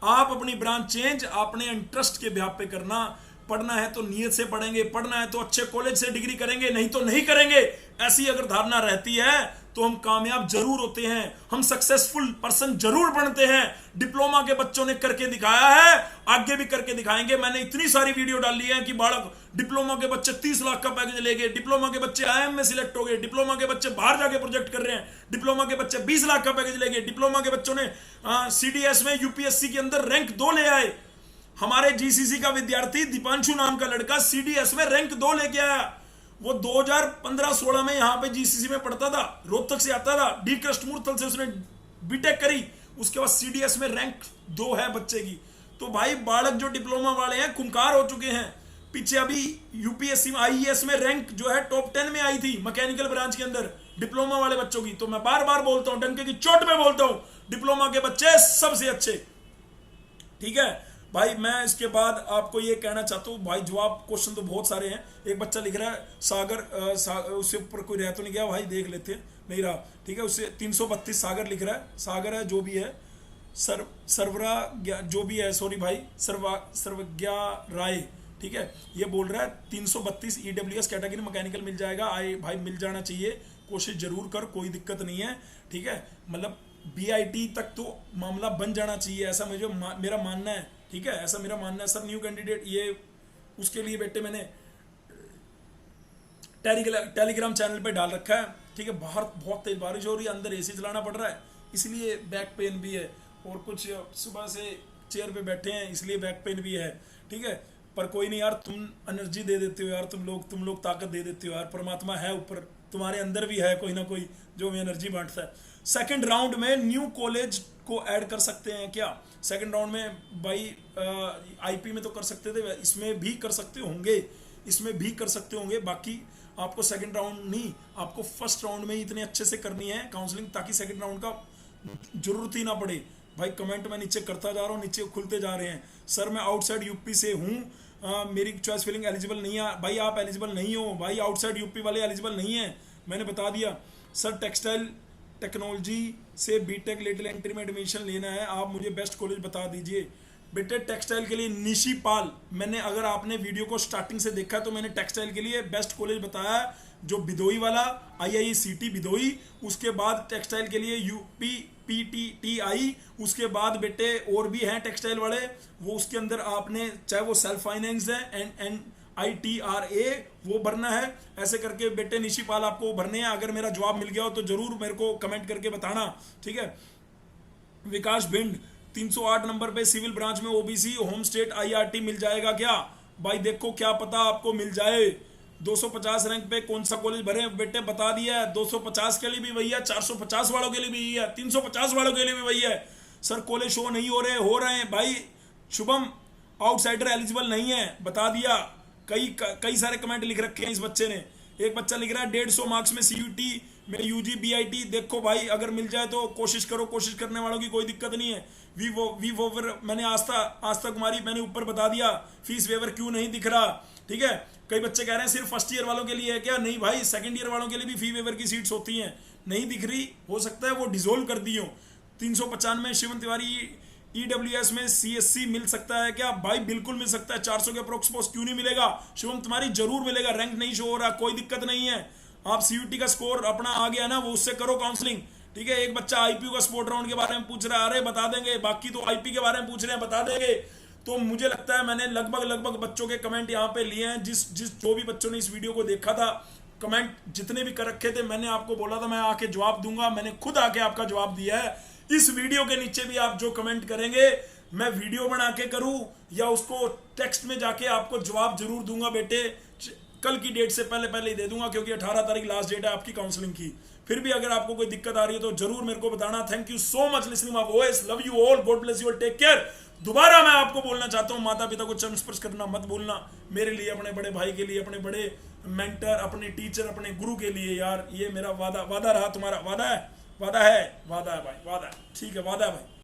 आप अपनी ब्रांच चेंज अपने इंटरेस्ट के बिहाफ पे करना। पढ़ना है तो नियत से पढ़ेंगे, पढ़ना है तो अच्छे कॉलेज से डिग्री करेंगे, नहीं तो नहीं करेंगे। ऐसी अगर धारणा रहती है तो हम कामयाब जरूर होते हैं, हम सक्सेसफुल पर्सन जरूर बनते हैं। डिप्लोमा के बच्चों ने करके दिखाया है, आगे भी करके दिखाएंगे। मैंने इतनी सारी वीडियो डाली है कि बालक डिप्लोमा के बच्चे 30 लाख का पैकेज ले गए, डिप्लोमा के बच्चे IIM में सिलेक्ट हो गए, डिप्लोमा के बच्चे बाहर जाके प्रोजेक्ट कर रहे हैं, डिप्लोमा के बच्चे 20 लाख का पैकेज ले गए, डिप्लोमा के बच्चों ने CDS में UPSC के अंदर रैंक 2 ले आए। हमारे GCC का विद्यार्थी दीपांशु नाम का लड़का CDS में रैंक 2 लेके आया। वो 2015-16 में यहां पे GCC में पढ़ता था, रोहतक से आता था, डी कृष्णमूर्ति से उसने बीटेक करी, उसके बाद CDS में रैंक 2 है बच्चे की। तो भाई बालक जो डिप्लोमा वाले हैं खूंखार हो चुके हैं। पीछे अभी UPSC में IES में रैंक जो है टॉप 10 में आई थी मैकेनिकल ब्रांच के अंदर डिप्लोमा वाले बच्चों की। तो मैं बार बार बोलता हूं, डंके की चोट में बोलता हूं, डिप्लोमा के बच्चे सबसे अच्छे। ठीक है भाई, मैं इसके बाद आपको ये कहना चाहता हूँ भाई, जवाब क्वेश्चन तो बहुत सारे हैं। एक बच्चा लिख रहा है सागर, उससे ऊपर कोई रह तो नहीं गया भाई, देख लेते हैं, नहीं रहा। ठीक है, उससे 332 सागर लिख रहा है, सागर है जो भी है, सर्वरा जो भी है, सॉरी भाई, सर्वज्ञा राय। ठीक है, ये बोल रहा है 332 EWS कैटेगरी मैकेनिकल मिल जाएगा। भाई मिल जाना चाहिए, कोशिश जरूर कर, कोई दिक्कत नहीं है। ठीक है, मतलब BIT तक तो मामला बन जाना चाहिए, ऐसा मुझे मेरा मानना है। ठीक है, ऐसा मेरा मानना है। सर न्यू कैंडिडेट, ये उसके लिए बेटे मैंने टेलीग्राम चैनल पे डाल रखा है। ठीक है, बाहर बहुत तेज बारिश हो रही है, अंदर AC चलाना पड़ रहा है, इसलिए बैक पेन भी है, और कुछ सुबह से चेयर पे बैठे हैं इसलिए बैक पेन भी है। ठीक है, पर कोई नहीं यार, तुम एनर्जी दे देते हो यार, तुम लोग ताकत दे देते हो यार। परमात्मा है ऊपर, तुम्हारे अंदर भी है कोई ना कोई जो भी एनर्जी बांटता है। सेकंड राउंड में न्यू कॉलेज को ऐड कर सकते हैं क्या? सेकंड राउंड में भाई IP में तो कर सकते थे, इसमें भी कर सकते होंगे, इसमें भी कर सकते होंगे। बाकी आपको सेकंड राउंड नहीं, आपको फर्स्ट राउंड में ही इतने अच्छे से करनी है काउंसलिंग, ताकि सेकंड राउंड का जरूरत ही ना पड़े। भाई कमेंट मैं नीचे करता जा रहा हूँ, नीचे खुलते जा रहे हैं। सर मैं आउटसाइड यूपी से हूँ, मेरी चॉइस फिलिंग एलिजिबल नहीं है। भाई आप एलिजिबल नहीं हो भाई, आउटसाइड यूपी वाले एलिजिबल नहीं है, मैंने बता दिया। सर टेक्सटाइल टेक्नोलॉजी से बीटेक लेटरल एंट्री में एडमिशन लेना है, आप मुझे बेस्ट कॉलेज बता दीजिए। बेटे टेक्सटाइल के लिए निशी पाल, मैंने अगर आपने वीडियो को स्टार्टिंग से देखा तो मैंने टेक्सटाइल के लिए बेस्ट कॉलेज बताया, जो बिदोई वाला IICT बिदोई, उसके बाद टेक्सटाइल के लिए UP PTTI, उसके बाद बेटे और भी हैं टेक्सटाइल वाले, वो उसके अंदर आपने चाहे वो सेल्फ फाइनेंस है NITRA वो भरना है। ऐसे करके बेटे निशी पाल आपको भरने हैं। अगर मेरा जवाब मिल गया हो तो जरूर मेरे को कमेंट करके बताना। ठीक है, विकास भिंड 308 नंबर पे सिविल ब्रांच में OBC होम स्टेट IRT मिल जाएगा क्या? भाई देखो क्या पता आपको मिल जाए। 250 रैंक पे कौन सा कॉलेज भरे बेटे बता दिया है, 250 के लिए भी वही है, 450 वालों के लिए भी है, 350 वालों के लिए भी वही है। सर कॉलेज शो नहीं हो रहे हैं भाई। शुभम आउटसाइडर एलिजिबल नहीं है, बता दिया। कई सारे कमेंट लिख रखे हैं इस बच्चे ने। एक बच्चा लिख रहा है 150 मार्क्स में CUT में UG BIT। देखो भाई अगर मिल जाए तो कोशिश करो, कोशिश करने वालों की कोई दिक्कत नहीं है। वी वोवर मैंने आस्था कुमारी मैंने ऊपर बता दिया, फीस वेवर क्यों नहीं दिख रहा। ठीक है, कई बच्चे कह रहे हैं सिर्फ फर्स्ट ईयर वालों के लिए है क्या? नहीं भाई, सेकंड ईयर वालों के लिए भी फी वेवर की सीट्स होती हैं, नहीं दिख रही, हो सकता है वो डिसोल्व कर दी हो। 395 शिवन तिवारी EWS में CSC मिल सकता है क्या? भाई बिल्कुल मिल सकता है, 400 के अप्रोक्स पोस्ट क्यों नहीं मिलेगा? शिवम तुम्हारी जरूर मिलेगा, रैंक नहीं शो हो रहा, कोई दिक्कत नहीं है। आप CUT का स्कोर अपना आ गया ना, वो उससे करो काउंसलिंग। ठीक है, एक बच्चा IPU का स्पोर्ट राउंड के बारे में पूछ रहा है, अरे बता देंगे, बाकी तो IP के बारे में पूछ रहे हैं, बता देंगे। तो मुझे लगता है मैंने लगभग बच्चों के कमेंट यहाँ पे लिए हैं। जो भी बच्चों ने इस वीडियो को देखा था, कमेंट जितने भी कर रखे थे, मैंने आपको बोला था मैं आके जवाब दूंगा, मैंने खुद आके आपका जवाब दिया है। इस वीडियो के नीचे भी आप जो कमेंट करेंगे, मैं वीडियो बना के करूं या उसको टेक्स्ट में जाके आपको जवाब जरूर दूंगा बेटे। कल की डेट से पहले ही दे दूंगा, क्योंकि 18 तारीख लास्ट डेट है आपकी काउंसलिंग की। फिर भी अगर आपको कोई दिक्कत आ रही है तो जरूर मेरे को बताना। Thank you so much listening my voice, love you all, God bless you all, take care. दोबारा मैं आपको बोलना चाहता हूं, माता पिता को चरण स्पर्श करना मत भूलना। मेरे लिए, अपने बड़े भाई के लिए, अपने बड़े मेंटर, अपने टीचर, अपने गुरु के लिए यार, ये मेरा वादा रहा। तुम्हारा वादा है भाई, वादा है। ठीक है, वादा है भाई।